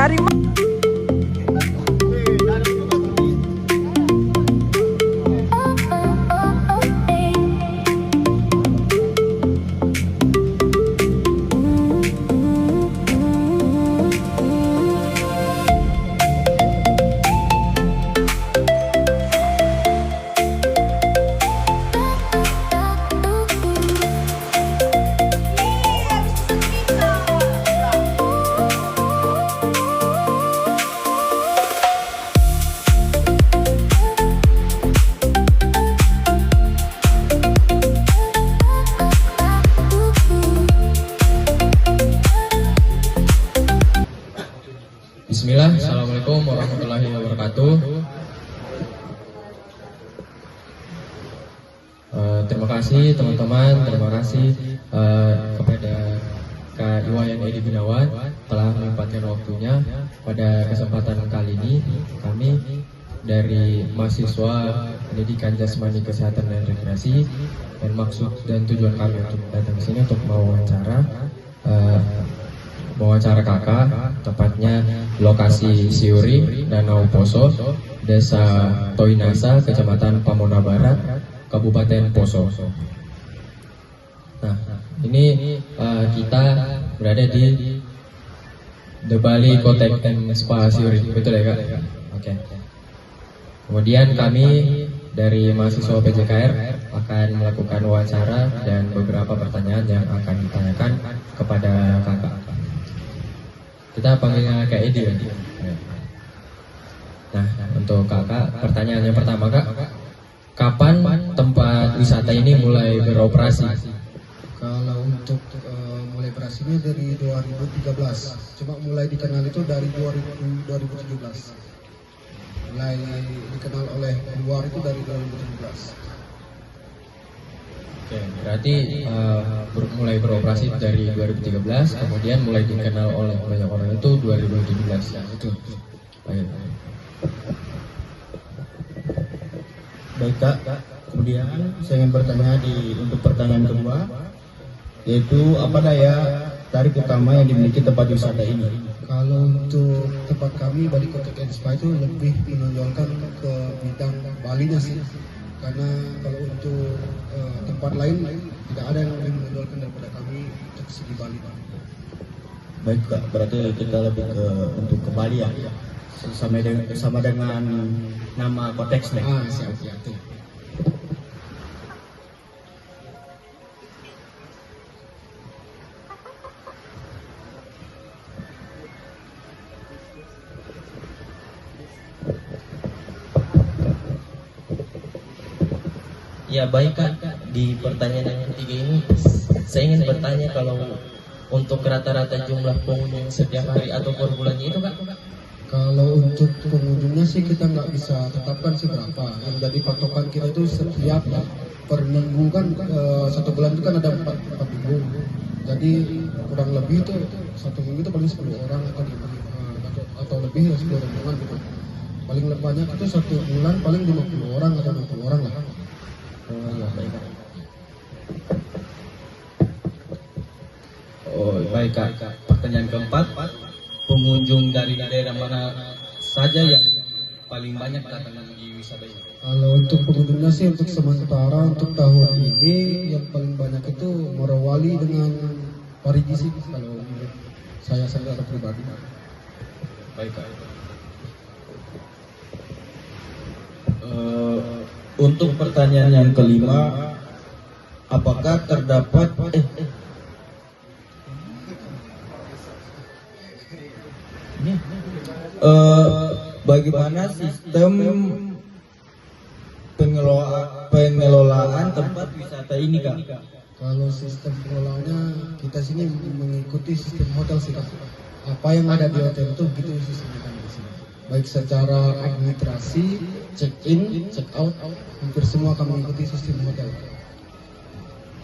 Dari Bismillah, Assalamualaikum warahmatullahi wabarakatuh. Terima kasih teman-teman, terima kasih kepada Kak Iwayan Edi Gunawan telah menyempatkan waktunya. Pada kesempatan kali ini kami dari mahasiswa pendidikan jasmani kesehatan dan rekreasi, dan maksud dan tujuan kami untuk datang ke sini untuk mewawancara kakak, tepatnya lokasi Siuri, Danau Poso, Desa Toinasa, Kecamatan Pamona Barat, Kabupaten Poso. Nah, ini kita berada di The Bali Kotek and Spa Siuri, betul ya kak? Oke. Kemudian kami dari mahasiswa PJKR akan melakukan wawancara dan beberapa pertanyaan yang akan ditanyakan kepada kakak. Kita panggilnya Kak Edi ya. Nah, untuk kakak, pertanyaannya pertama kak, kapan tempat wisata ini mulai beroperasi? Kalau untuk mulai operasinya dari 2013, cuma mulai dikenal itu dari 2017. Mulai dikenal oleh luar itu dari 2017. Oke, berarti mulai beroperasi dari 2013, kemudian mulai dikenal oleh banyak orang itu 2017 ya, itu. Baik kak, kemudian saya ingin bertanya untuk pertanyaan kedua, yaitu apa daya tarik utama yang dimiliki tempat wisata ini? Kalau untuk tempat kami Bali Kotek and Spa itu lebih menonjolkan ke bidang Balinya sih. Karena kalau untuk tempat lain tidak ada yang lebih menonjolkan daripada kami untuk segi Bali. Baik kak, berarti kita lebih untuk ke Bali ya, sama dengan nama konteksnya. Siap ya itu. Ya baik kak, di pertanyaan yang ketiga ini saya ingin bertanya kalau untuk rata-rata jumlah pengunjung setiap hari atau per bulannya itu kak? Kalau untuk pengunjungnya sih kita nggak bisa tetapkan sih berapa. Yang jadi patokan kita itu setiap per minggu kan, satu bulan itu kan ada 4 minggu. Jadi kurang lebih itu satu minggu itu paling 10 orang atau lebih ya 10 rombongan gitu. Paling banyak itu satu bulan paling 50 orang atau 60 orang lah. Oh ya baik kak. Oh baik kak, pertanyaan keempat, pengunjung dari daerah mana saja yang paling banyak datang di wisata ini? Kalau untuk pengunjungnya sih untuk sementara untuk tahun ini yang paling banyak itu Morowali dengan Parigi sih kalau menurut saya secara pribadi. Baik kak. Untuk pertanyaan yang kelima, apakah terdapat bagaimana sistem pengelolaan tempat wisata ini kak? Kalau sistem pengelolaannya kita sini mengikuti sistem hotel sih kak. Apa yang ada di hotel itu gitu sistemnya kan di sini. Baik secara administrasi, check in, check out, hampir semua kami mengikuti sistem hotel.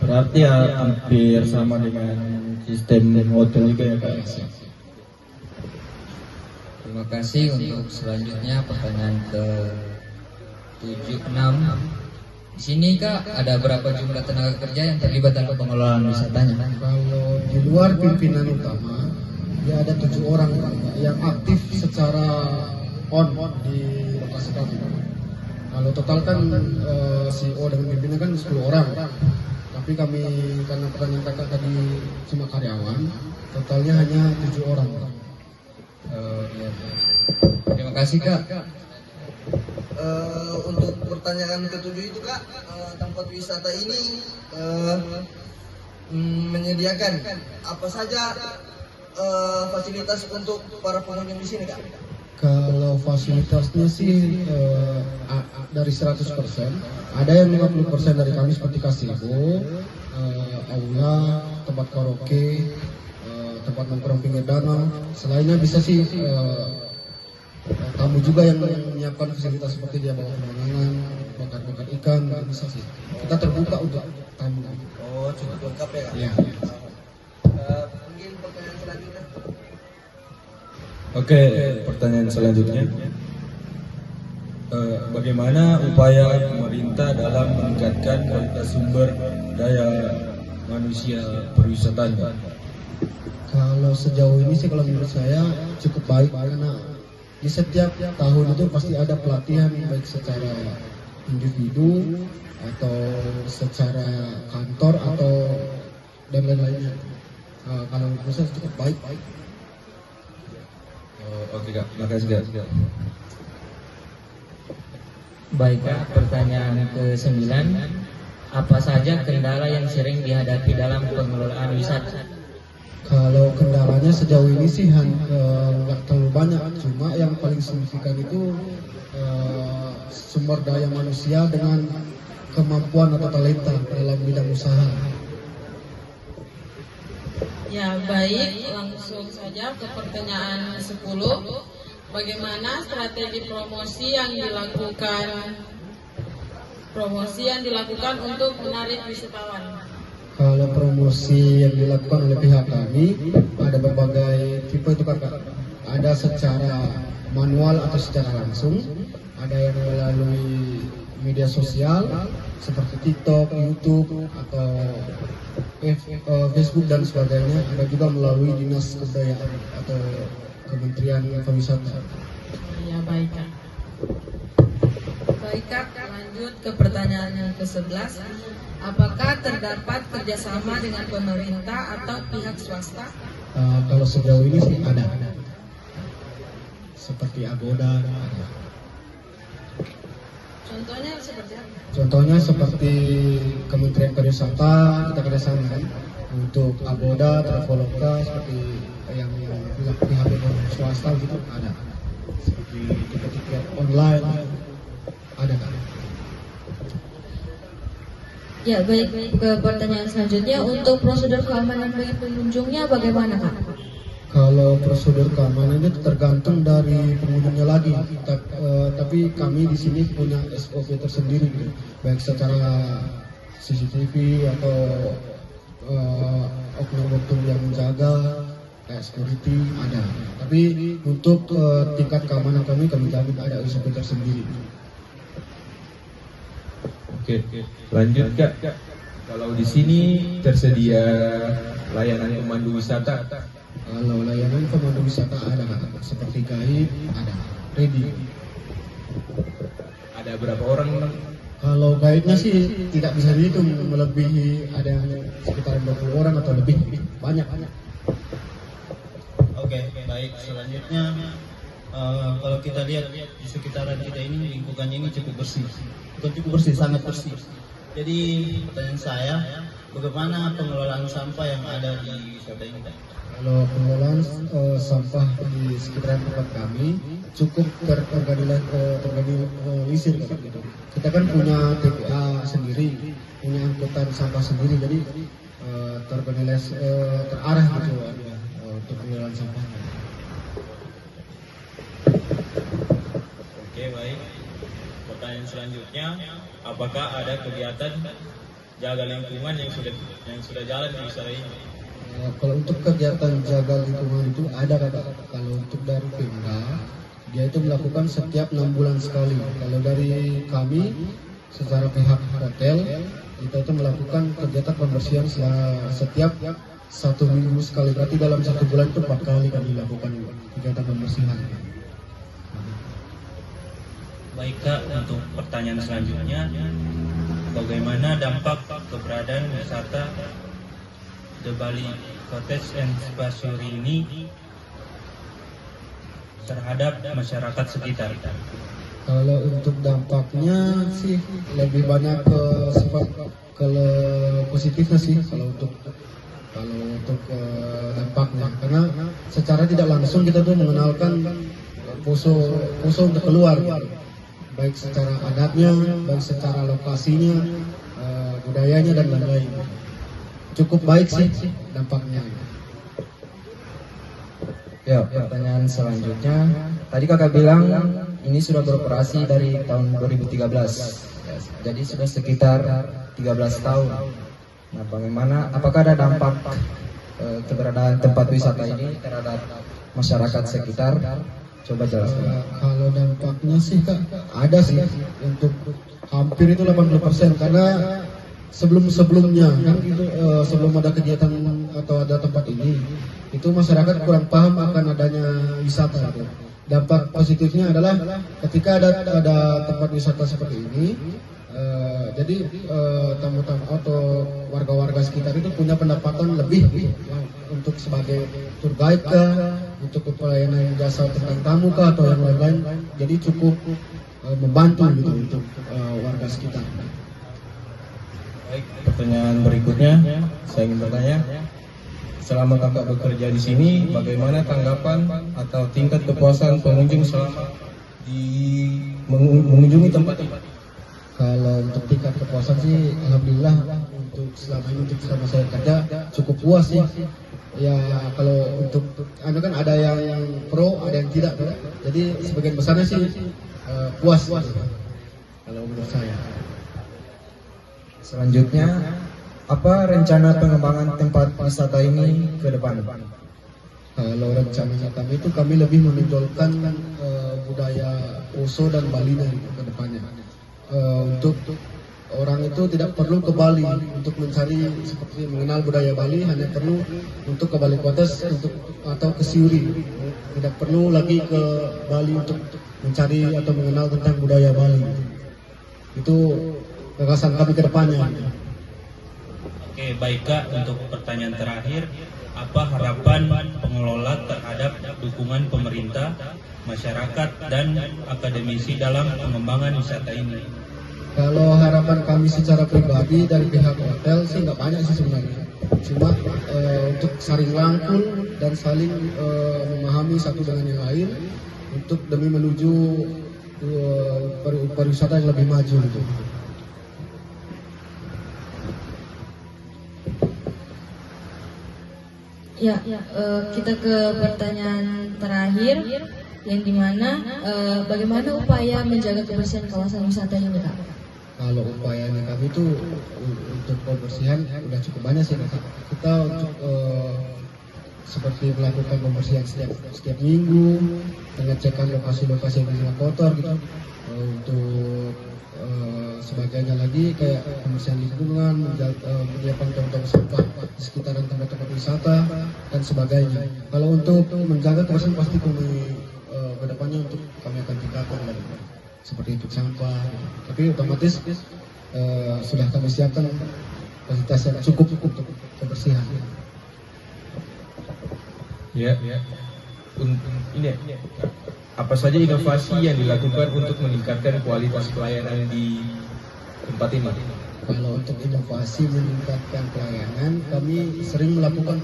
Berarti ya hampir sama dengan sistem hotel juga ya kak? Terima kasih. Untuk selanjutnya pertanyaan ke 76. Di sini kak ada berapa jumlah tenaga kerja yang terlibat dalam pengelolaan wisatanya? Kalau di luar pimpinan utama dia ada 7 orang yang aktif secara on di lokasi kami. Kalau total kan CEO dengan pimpinan kan 10 orang. Tapi kami karena pertanyaan kakak tadi cuma karyawan, totalnya hanya 7 orang. Iya. Terima kasih Kak. Untuk pertanyaan ketujuh itu Kak, tempat wisata ini menyediakan apa saja fasilitas untuk para pengunjung di sini Kak? Kalau fasilitasnya sih dari 100%, ada yang 50% dari kami seperti kasino, aula, tempat karaoke, tempat nongkrong pinggir danau. Selainnya bisa sih tamu juga yang menyiapkan fasilitas seperti dia bawa pemandangan, bakar-bakar ikan, bisa sih. Kita terbuka untuk tamu. Oh, cukup lengkap ya Kak? Iya. Mungkin pertanyaan selanjutnya. Oke, pertanyaan selanjutnya. Bagaimana upaya pemerintah dalam meningkatkan kualitas sumber daya manusia perwisataan? Kalau sejauh ini sih kalau menurut saya cukup baik karena di setiap tahun itu pasti ada pelatihan baik secara individu atau secara kantor atau dan lain-lainnya. Kalau menurut saya cukup baik. Oke Kak, makasih Kak. Baik Kak, pertanyaan ke-9. Apa saja kendala yang sering dihadapi dalam pengelolaan wisata? Kalau kendalanya sejauh ini sih nggak terlalu banyak, cuma yang paling signifikan itu sumber daya manusia dengan kemampuan atau talenta dalam bidang usaha. Ya baik, langsung saja ke pertanyaan 10. Bagaimana strategi promosi yang dilakukan untuk menarik wisatawan? Kalau promosi yang dilakukan oleh pihak kami ada berbagai tipe itu Kakak. Ada secara manual atau secara langsung, ada yang melalui media sosial seperti TikTok, YouTube atau Facebook dan sebagainya. Ada juga melalui dinas kebudayaan atau Kementerian Pariwisata. Ya baik Kak. Baik Kak, lanjut ke pertanyaan yang ke-11. Apakah terdapat kerjasama dengan pemerintah atau pihak swasta? Kalau sejauh ini sih ada. Seperti Agoda ada. Contohnya seperti apa? Contohnya seperti Kementerian Pariwisata kita kerjasama kan untuk Agoda, Traveloka seperti yang pihak swasta gitu ada. Seperti tiket-tiket online ada kan. Ya baik, ke pertanyaan selanjutnya, untuk prosedur keamanan bagi pengunjungnya bagaimana Kak? Kalau prosedur keamanan itu tergantung dari pengunjungnya lagi, tapi kami di sini punya SOP tersendiri, gitu. Baik secara CCTV atau oknum-oknum yang menjaga, kayak security ada. Tapi untuk tingkat keamanan kami ada SOP tersendiri. Oke, lanjut Kak. Kalau di sini tersedia layanan pemandu wisata. Kalau layanan pemandu wisata ada Kak, seperti guide ada, ready. Ada berapa orang? Kalau guide-nya sih tidak bisa dihitung, melebihi ada yang sekitar 20 orang atau lebih banyak. Oke, baik. Selanjutnya, kalau kita lihat di sekitaran kita ini, lingkungannya ini cukup bersih. Bukan cukup bersih, sangat bersih. Jadi pertanyaan saya, bagaimana pengelolaan sampah yang ada di wisata ini? Kalau pengelolaan sampah di sekitaran tempat kami cukup terorganisir gitu. Kita kan punya TPA sendiri, punya angkutan sampah sendiri, jadi terarah gitu untuk pengelolaan sampah. Oke, baik. Pertanyaan selanjutnya, apakah ada kegiatan jaga lingkungan yang sudah jalan di wisata ini? Kalau untuk kegiatan jaga lingkungan itu ada Kakak. Kalau untuk dari Pemda, dia itu melakukan setiap 6 bulan sekali. Kalau dari kami, secara pihak hotel, kita itu melakukan kegiatan pembersihan setiap 1 minggu sekali, berarti dalam 1 bulan itu 4 kali kami lakukan kegiatan pembersihan. Baik Kak, untuk pertanyaan selanjutnya, bagaimana dampak keberadaan wisata The Bali Cottage and Spa Suri ini terhadap masyarakat sekitar? Kalau untuk dampaknya sih lebih banyak ke sifat positifnya sih kalau untuk dampaknya, karena secara tidak langsung kita tuh mengenalkan Poso untuk keluar, baik secara adatnya, baik secara lokasinya, budayanya dan lain-lain. Cukup baik sih dampaknya. Ya, pertanyaan selanjutnya, tadi kakak bilang ini sudah beroperasi dari tahun 2013, ya, jadi sudah sekitar 13 tahun. Nah, bagaimana, apakah ada dampak keberadaan tempat wisata ini terhadap masyarakat sekitar? Coba jelaskan. Kalau dampaknya sih Kak, ada sih, untuk hampir itu 80%, karena sebelumnya kan itu sebelum ada kegiatan atau ada tempat ini, itu masyarakat kurang paham akan adanya wisata itu. Dampak positifnya adalah ketika ada tempat wisata seperti ini, jadi tamu-tamu atau warga-warga sekitar itu punya pendapatan lebih untuk sebagai tour guide kah, untuk pelayanan jasa tentang tamu kah, atau yang lain-lain. Jadi cukup membantu gitu untuk warga sekitar. Baik, pertanyaan berikutnya saya ingin bertanya, selama kakak bekerja di sini, bagaimana tanggapan atau tingkat kepuasan pengunjung selama mengunjungi tempat ini? Kalau untuk tingkat kepuasan sih, alhamdulillah untuk selama saya kerja cukup puas sih. Ya kalau untuk kan ada yang pro, ada yang tidak. Jadi sebagian besarnya sih puas kalau menurut saya. Selanjutnya, apa rencana pengembangan tempat wisata ini ke depan? Kalau rencananya kami itu lebih menonjolkan budaya Poso dan Bali ke depannya. Untuk orang itu tidak perlu ke Bali untuk mencari seperti mengenal budaya Bali, hanya perlu untuk ke Bali Cottage atau ke Siuri. Tidak perlu lagi ke Bali untuk mencari atau mengenal tentang budaya Bali. Itu gagasan kami ke depannya. Oke, baik Kak, untuk pertanyaan terakhir, apa harapan pengelola terhadap dukungan pemerintah, masyarakat, dan akademisi dalam pengembangan wisata ini? Kalau harapan kami secara pribadi dari pihak hotel sih nggak banyak sih sebenarnya. Cuma untuk saling rangkul dan saling memahami satu dengan yang lain untuk demi menuju pariwisata yang lebih maju gitu. Ya, kita ke pertanyaan terakhir, yang dimana bagaimana upaya menjaga kebersihan kawasan wisata ini, Kak? Kalau upayanya kami itu untuk pembersihan udah cukup banyak sih, Kak. Kita untuk seperti melakukan pembersihan setiap minggu, pengecekan lokasi-lokasi yang masih kotor gitu. Untuk sebagainya lagi kayak pembersihan lingkungan, menyiapkan tong-tong sampah di sekitaran tempat-tempat wisata dan sebagainya. Kalau untuk menjaga kebersihan pasti kami kedepannya untuk kami akan tingkatkan lagi, seperti untuk sampah. Tapi otomatis sudah kami siapkan fasilitas yang cukup untuk kebersihan. Ya. Ini apa saja inovasi yang dilakukan untuk meningkatkan kualitas pelayanan di tempat ini? Kalau untuk inovasi meningkatkan pelayanan, kami sering melakukan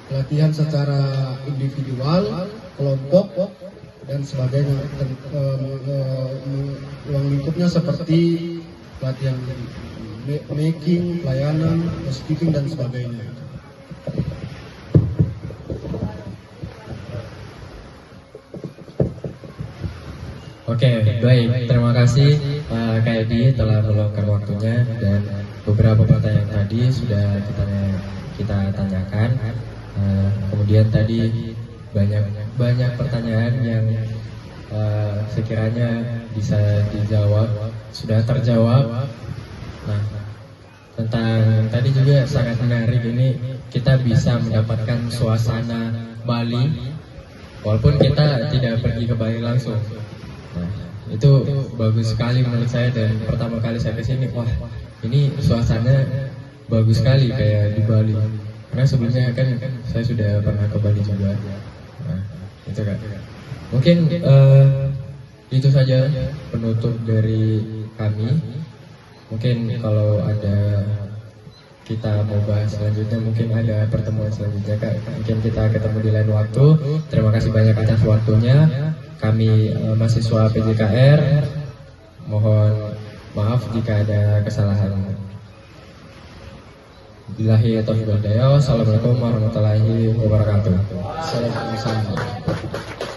pelatihan secara individual, kelompok, dan sebagainya. Ruang lingkupnya seperti pelatihan making, pelayanan, housekeeping, dan sebagainya. Oke, baik. Terima kasih Kak Edi telah meluangkan waktunya, dan beberapa pertanyaan tadi sudah kita tanyakan. Kemudian tadi banyak pertanyaan yang sekiranya bisa dijawab, sudah terjawab. Nah, tentang tadi juga sangat menarik ini kita bisa mendapatkan suasana Bali walaupun kita tidak pergi ke Bali langsung. Nah, itu bagus sekali menurut saya, dan pertama kali saya kesini, wah ini suasana bagus sekali kayak di Bali. Karena sebelumnya kan saya sudah pernah ke Bali juga. Nah, itu kan. Mungkin itu saja penutup dari kami. Mungkin kalau ada kita mau bahas selanjutnya, mungkin ada pertemuan selanjutnya Kak. Mungkin kita ketemu di lain waktu. Terima kasih banyak atas waktunya. Kami mahasiswa PJKR mohon maaf jika ada kesalahan. Billahi taufiq wal hidayah. Assalamualaikum warahmatullahi wabarakatuh. Assalamualaikum.